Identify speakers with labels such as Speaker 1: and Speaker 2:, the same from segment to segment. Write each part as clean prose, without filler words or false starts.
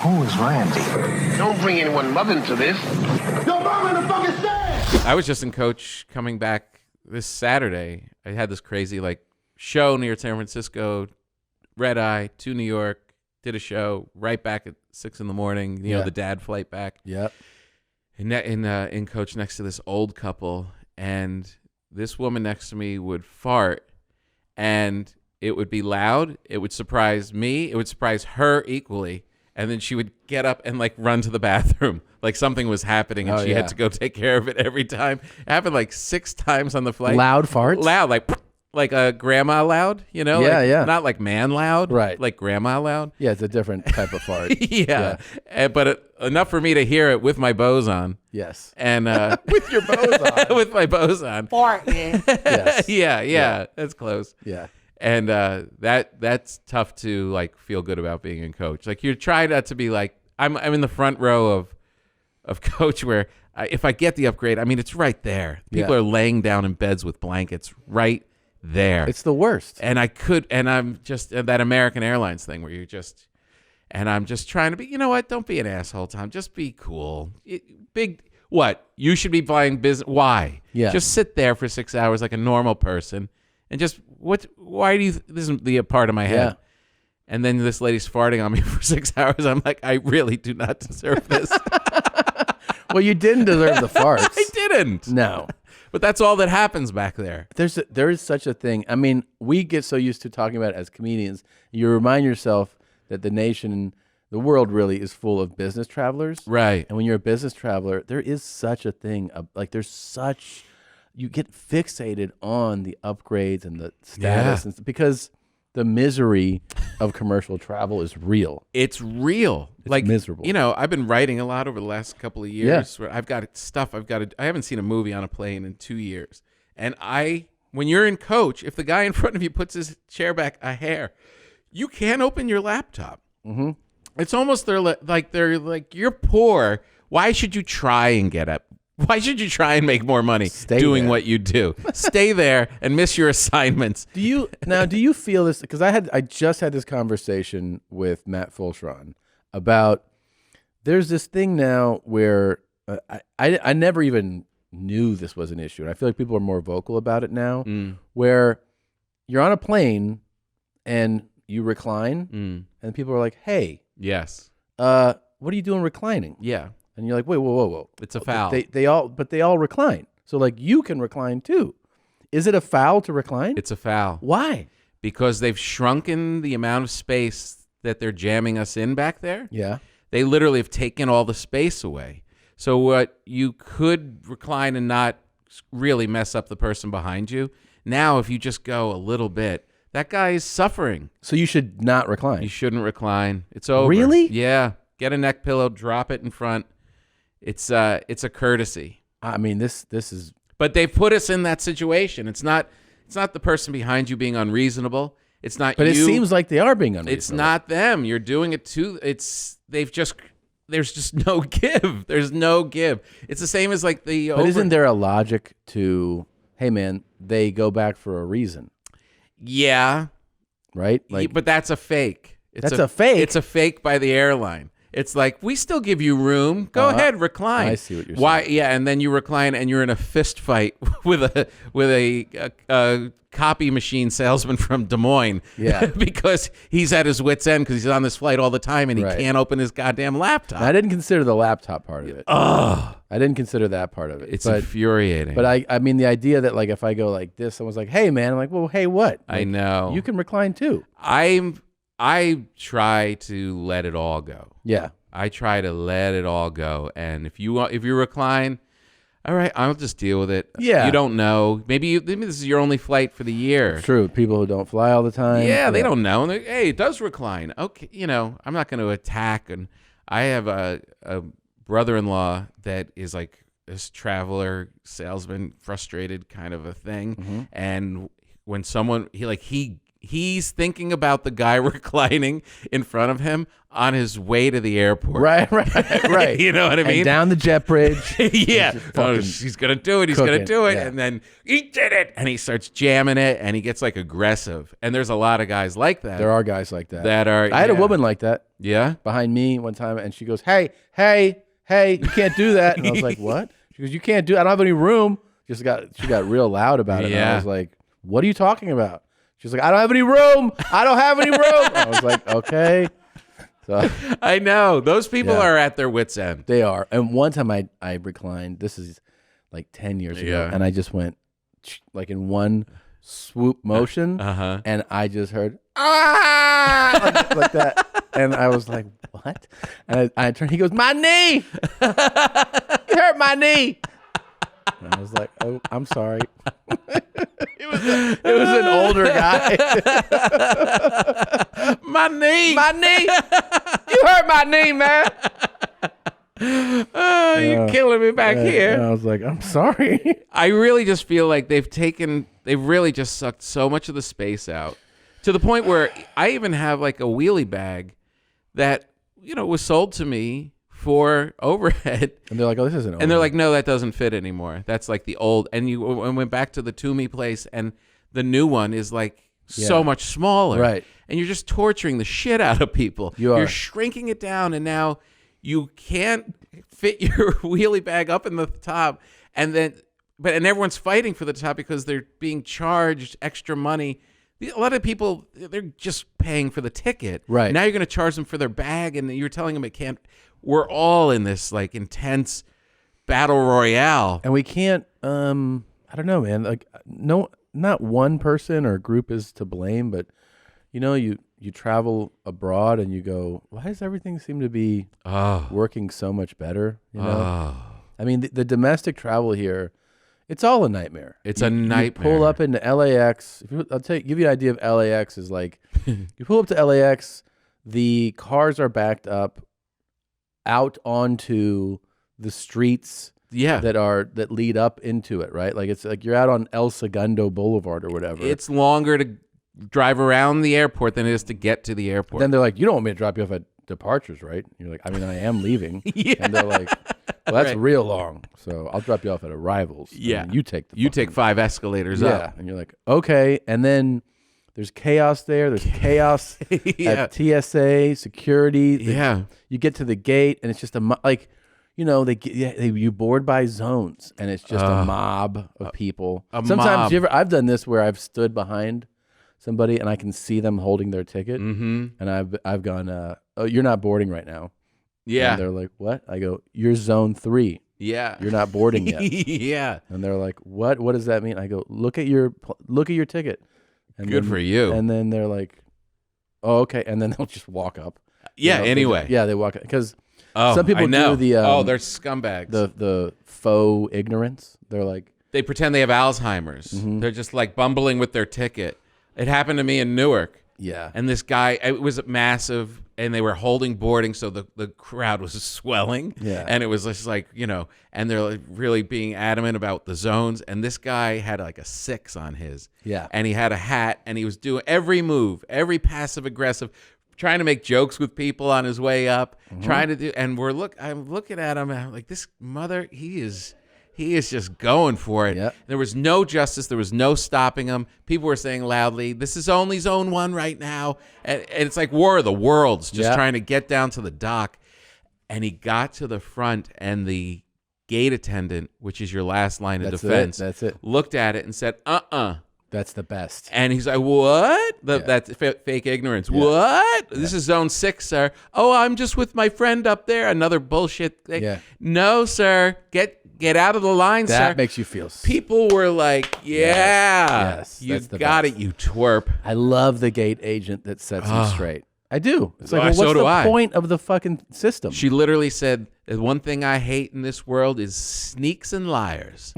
Speaker 1: Who is Randy?
Speaker 2: Don't bring anyone mother into this.
Speaker 1: Your mom in the fucking stand!
Speaker 3: I was just in Coach coming back this Saturday. I had this crazy show near San Francisco, red eye to New York, did a show right back at 6 a.m, you know, the dad flight back.
Speaker 4: Yep.
Speaker 3: In Coach next to this old couple, and this woman next to me would fart, and it would be loud. It would surprise me. It would surprise her equally. And then she would get up and run to the bathroom, like something was happening, and she had to go take care of it every time. It happened 6 times on the flight.
Speaker 4: Loud farts?
Speaker 3: Loud, like a grandma loud, you know?
Speaker 4: Yeah.
Speaker 3: Not like man loud,
Speaker 4: right?
Speaker 3: Like grandma loud.
Speaker 4: Yeah, it's a different type of fart.
Speaker 3: Yeah. But enough for me to hear it with my bows on.
Speaker 4: Yes.
Speaker 3: And
Speaker 4: with your bows on.
Speaker 3: with my bows on.
Speaker 2: Fart, man.
Speaker 4: Yes.
Speaker 3: Yeah. That's close.
Speaker 4: Yeah.
Speaker 3: And that's tough to feel good about being in Coach. You're trying not to be I'm in the front row of Coach where if I get the upgrade, I mean it's right there. People are laying down in beds with blankets right there.
Speaker 4: It's the worst.
Speaker 3: And I'm just that American Airlines thing where and I'm just trying to be, you know what? Don't be an asshole, Tom. Just be cool. What? You should be buying business. Why?
Speaker 4: Yeah.
Speaker 3: Just sit there for 6 hours like a normal person and just why do you, this is the part of my head.
Speaker 4: Yeah.
Speaker 3: And then this lady's farting on me for 6 hours. I'm like, I really do not deserve this.
Speaker 4: Well, you didn't deserve the farts.
Speaker 3: I didn't.
Speaker 4: No.
Speaker 3: But that's all that happens back there.
Speaker 4: There is such a thing. I mean, we get so used to talking about it as comedians. You remind yourself that the nation, the world really is full of business travelers.
Speaker 3: Right.
Speaker 4: And when you're a business traveler, there is such a thing. You get fixated on the upgrades and the status because the misery of commercial travel is real.
Speaker 3: It's real.
Speaker 4: It's miserable.
Speaker 3: You know, I've been writing a lot over the last couple of years. Where I've got stuff I haven't seen a movie on a plane in 2 years. And when you're in Coach, if the guy in front of you puts his chair back a hair, you can't open your laptop.
Speaker 4: Mm-hmm.
Speaker 3: It's almost they're like you're poor. Why should you try and get up? Why should you try and make more money doing what you do? Stay there and miss your assignments.
Speaker 4: Do you feel this? Because I just had this conversation with Matt Fulchron about there's this thing now where I never even knew this was an issue, and I feel like people are more vocal about it now. Where you're on a plane and you recline, and people are like, "Hey,
Speaker 3: yes,
Speaker 4: what are you doing reclining?"
Speaker 3: Yeah.
Speaker 4: And you're like, wait, whoa. It's
Speaker 3: a foul.
Speaker 4: They all recline. So you can recline too. Is it a foul to recline?
Speaker 3: It's a foul.
Speaker 4: Why?
Speaker 3: Because they've shrunken the amount of space that they're jamming us in back there.
Speaker 4: Yeah.
Speaker 3: They literally have taken all the space away. So what you could recline and not really mess up the person behind you. Now, if you just go a little bit, that guy is suffering.
Speaker 4: So you should not recline.
Speaker 3: You shouldn't recline. It's over.
Speaker 4: Really?
Speaker 3: Yeah. Get a neck pillow, drop it in front. It's a courtesy.
Speaker 4: I mean, this is.
Speaker 3: But they've put us in that situation. It's not the person behind you being unreasonable. It's not.
Speaker 4: But
Speaker 3: you.
Speaker 4: It seems like they are being unreasonable.
Speaker 3: It's not them. You're doing it too. There's just no give. There's no give. It's the same as But
Speaker 4: isn't there a logic to? Hey, man, they go back for a reason.
Speaker 3: Yeah.
Speaker 4: Right.
Speaker 3: But that's a fake.
Speaker 4: That's a fake.
Speaker 3: It's a fake by the airline. It's like, we still give you room. Go ahead, recline.
Speaker 4: I see what you're saying.
Speaker 3: Why? Yeah, and then you recline, and you're in a fist fight with a copy machine salesman from Des Moines.
Speaker 4: Yeah.
Speaker 3: Because he's at his wit's end because he's on this flight all the time, and he can't open his goddamn laptop.
Speaker 4: I didn't consider the laptop part of it.
Speaker 3: Oh,
Speaker 4: I didn't consider that part of it.
Speaker 3: It's infuriating.
Speaker 4: But I mean, the idea that if I go like this, someone's like, "Hey, man," I'm like, "Well, hey, what?"
Speaker 3: I know.
Speaker 4: You can recline too.
Speaker 3: I try to let it all go.
Speaker 4: Yeah.
Speaker 3: I try to let it all go. And if you recline, all right, I'll just deal with it.
Speaker 4: Yeah.
Speaker 3: You don't know. Maybe this is your only flight for the year.
Speaker 4: It's true. People who don't fly all the time.
Speaker 3: Yeah, they don't know. And hey, it does recline. Okay, I'm not going to attack. And I have a brother-in-law that is like this traveler, salesman, frustrated kind of a thing.
Speaker 4: Mm-hmm.
Speaker 3: And when someone, he's thinking about the guy reclining in front of him on his way to the airport.
Speaker 4: Right.
Speaker 3: You know what I mean?
Speaker 4: And down the jet bridge.
Speaker 3: Yeah. He's going to do it. He's going to do it.
Speaker 4: Yeah.
Speaker 3: And then he did it. And he starts jamming it and he gets aggressive. And there's a lot of guys like that.
Speaker 4: There are guys like that.
Speaker 3: That are.
Speaker 4: I had a woman like that.
Speaker 3: Yeah.
Speaker 4: behind me one time, and she goes, "Hey, hey, hey, you can't do that." And I was like, "What?" She goes, "You can't do. I don't have any room." She got real loud about it. And I was like, "What are you talking about?" She's like, "I don't have any room. I don't have any room." I was like, "Okay." So
Speaker 3: I know those people are at their wits' end.
Speaker 4: they are. And one time I reclined. This is like 10 years ago, and I just went like in one swoop motion, and I just heard like that, and I was like, "What?" And I turned. He goes, "My knee! You hurt my knee!" And I was like, "Oh, I'm sorry." It was an older guy.
Speaker 3: My knee.
Speaker 4: You hurt my knee, man.
Speaker 3: Oh, you're killing me back here.
Speaker 4: And I was like, "I'm sorry."
Speaker 3: I really just feel like they've really just sucked so much of the space out to the point where I even have like a wheelie bag that, was sold to me for overhead.
Speaker 4: And they're like, "Oh, this isn't."
Speaker 3: And they're like, "No, that doesn't fit anymore. That's like the old." And you went back to the Toomey place, and the new one is like so much smaller.
Speaker 4: Right.
Speaker 3: And you're just torturing the shit out of people. You're shrinking it down, and now you can't fit your wheelie bag up in the top, and everyone's fighting for the top because they're being charged extra money. A lot of people, they're just paying for the ticket.
Speaker 4: Right.
Speaker 3: Now you're going to charge them for their bag, and you're telling them it can't. We're all in this like intense battle royale,
Speaker 4: and we can't. I don't know, man. Like, no, not one person or group is to blame, but you travel abroad and you go, why does everything seem to be working so much better? I mean, the domestic travel here, it's all a nightmare.
Speaker 3: It's a nightmare.
Speaker 4: You pull up into LAX. Give you an idea of LAX is like. You pull up to LAX, the cars are backed up out onto the streets that lead up into it, right? Like it's like you're out on El Segundo Boulevard or whatever.
Speaker 3: It's longer to drive around the airport than it is to get to the airport.
Speaker 4: Then they're like, "You don't want me to drop you off at departures, right?" You're like, "I mean, I am leaving." And they're like, "Well, that's real long, so I'll drop you off at arrivals."
Speaker 3: Yeah,
Speaker 4: you take
Speaker 3: 5 escalators up.
Speaker 4: And you're like, "Okay," and then there's chaos there. There's chaos at TSA security. You get to the gate, and it's just you board by zones, and it's just a mob of people. Sometimes I've done this where I've stood behind somebody and I can see them holding their ticket, and I've gone, "Oh, you're not boarding right now."
Speaker 3: Yeah,
Speaker 4: and they're like, "What?" I go, "You're zone 3.
Speaker 3: Yeah,
Speaker 4: you're not boarding yet."
Speaker 3: Yeah,
Speaker 4: and they're like, "What? What does that mean?" I go, "Look at your ticket." And
Speaker 3: Good for you.
Speaker 4: And then they're like, "Oh, okay," and then they'll just walk up.
Speaker 3: Yeah. Anyway.
Speaker 4: They walk up because some people do the
Speaker 3: they're scumbags.
Speaker 4: The faux ignorance. They're like
Speaker 3: they pretend they have Alzheimer's. They're just like bumbling with their ticket. It happened to me in Newark.
Speaker 4: Yeah.
Speaker 3: And this guy, it was massive, and they were holding boarding, so the crowd was swelling.
Speaker 4: Yeah.
Speaker 3: And it was just like, and they're like really being adamant about the zones. And this guy had like a 6 on his.
Speaker 4: Yeah.
Speaker 3: And he had a hat, and he was doing every move, every passive aggressive, trying to make jokes with people on his way up, trying to do, and I'm looking at him, and I'm like, this mother, he is just going for it.
Speaker 4: Yep.
Speaker 3: There was no justice. There was no stopping him. People were saying loudly, "This is only zone 1 right now." And it's like War of the Worlds, just trying to get down to the dock. And he got to the front, and the gate attendant, which is your last line of defense,
Speaker 4: that's it.
Speaker 3: looked at it and said,
Speaker 4: That's the best.
Speaker 3: And he's like, "What?" That's fake ignorance. Yeah. What? Yeah. This is zone 6, sir. "Oh, I'm just with my friend up there." Another bullshit thing. Yeah. "No, sir. Get out of the line, sir."
Speaker 4: That makes you feel.
Speaker 3: People were like, yes, you got it, you twerp.
Speaker 4: I love the gate agent that sets him straight. I do. It's like, what's the point of the fucking system?
Speaker 3: She literally said, "The one thing I hate in this world is sneaks and liars."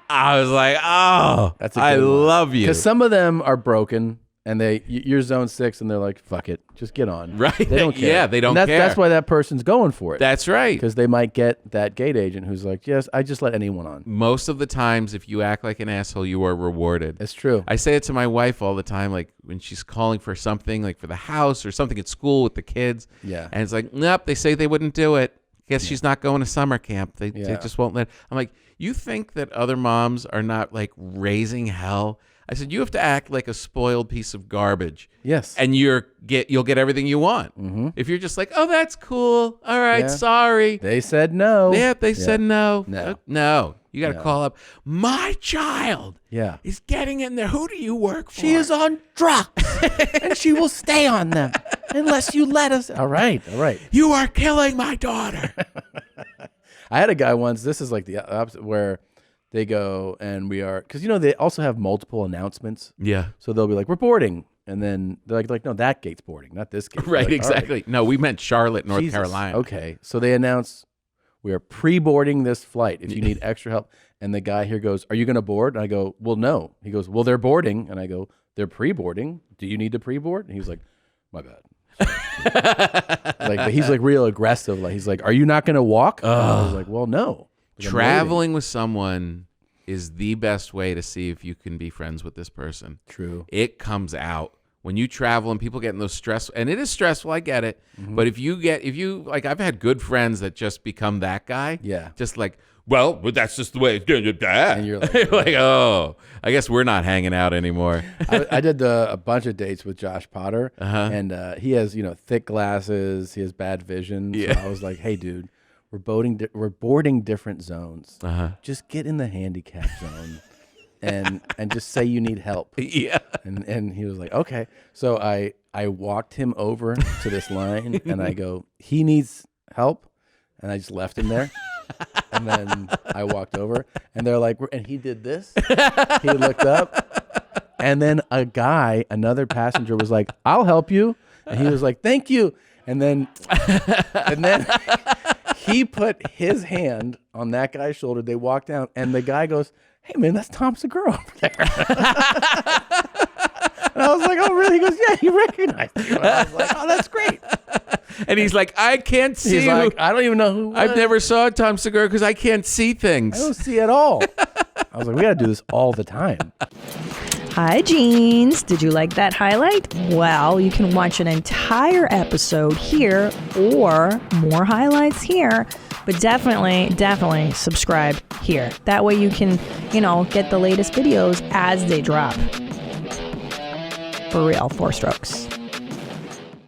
Speaker 3: I was like, "Oh, I love you."
Speaker 4: Because some of them are broken, and you're zone 6, and they're like, "Fuck it, just get on."
Speaker 3: Right?
Speaker 4: They don't care.
Speaker 3: Yeah, they don't care.
Speaker 4: That's why that person's going for it.
Speaker 3: That's right.
Speaker 4: Because they might get that gate agent who's like, "Yes, I just let anyone on."
Speaker 3: Most of the times, if you act like an asshole, you are rewarded.
Speaker 4: It's true.
Speaker 3: I say it to my wife all the time, like when she's calling for something, like for the house or something at school with the kids.
Speaker 4: Yeah.
Speaker 3: And it's like, nope, they say they wouldn't do it. Guess she's not going to summer camp. They just won't let. I'm like, you think that other moms are not like raising hell? I said, you have to act like a spoiled piece of garbage.
Speaker 4: Yes.
Speaker 3: And you'll get everything you want. Mm-hmm. If you're just like, oh, that's cool. All right, sorry.
Speaker 4: They said no.
Speaker 3: Yeah, they said no.
Speaker 4: No.
Speaker 3: No. You got to call up. My child is getting in there. Who do you work for?
Speaker 4: She is on drugs, and she will stay on them unless you let us. All right.
Speaker 3: You are killing my daughter.
Speaker 4: I had a guy once. This is like the opposite, where they go and we are, because they also have multiple announcements.
Speaker 3: Yeah.
Speaker 4: So they'll be like, we're boarding, and then they're like, no, that gate's boarding, not this gate.
Speaker 3: Right.
Speaker 4: Like,
Speaker 3: exactly.
Speaker 4: right.
Speaker 3: No, we meant Charlotte, North
Speaker 4: Jesus.
Speaker 3: Carolina.
Speaker 4: Okay. So they announce we are pre-boarding this flight if you need extra help. And the guy here goes, are you going to board? And I go, well, no. He goes, well, they're boarding. And I go, they're pre-boarding. Do you need to pre-board? And he's like, my bad. But he's like real aggressive. Like he's like, are you not going to walk? And I was like, well, no. Like,
Speaker 3: traveling with someone is the best way to see if you can be friends with this person.
Speaker 4: True.
Speaker 3: It comes out. When you travel and people get in those stress, and it is stressful, I get it.
Speaker 4: Mm-hmm.
Speaker 3: But if you like, I've had good friends that just become that guy.
Speaker 4: Yeah.
Speaker 3: Just like, well, but that's just the way it's doing.
Speaker 4: And you're like,
Speaker 3: oh, I guess we're not hanging out anymore.
Speaker 4: I did a bunch of dates with Josh Potter, and he has thick glasses. He has bad vision.
Speaker 3: Yeah.
Speaker 4: So I was like, hey, dude, we're boarding different zones. Just get in the handicap zone. And just say you need help.
Speaker 3: Yeah.
Speaker 4: And he was like, okay. So I walked him over to this line and I go, he needs help. And I just left him there. And then I walked over and they're like, and he did this. He looked up. And then another passenger was like, I'll help you. And he was like, thank you. And then he put his hand on that guy's shoulder. They walked down and the guy goes, hey, man, that's Tom Segura over there. And I was like, oh, really? He goes, yeah, he recognized you. And I was like, oh, that's great.
Speaker 3: And he's like, I can't see.
Speaker 4: He's like, I don't even know who.
Speaker 3: I've never saw Tom Segura because I can't see things.
Speaker 4: I don't see at all. I was like, we got to do this all the time.
Speaker 5: Hi, Jeans. Did you like that highlight? Well, you can watch an entire episode here or more highlights here. But definitely subscribe here. That way you can, get the latest videos as they drop. For real, 4 strokes.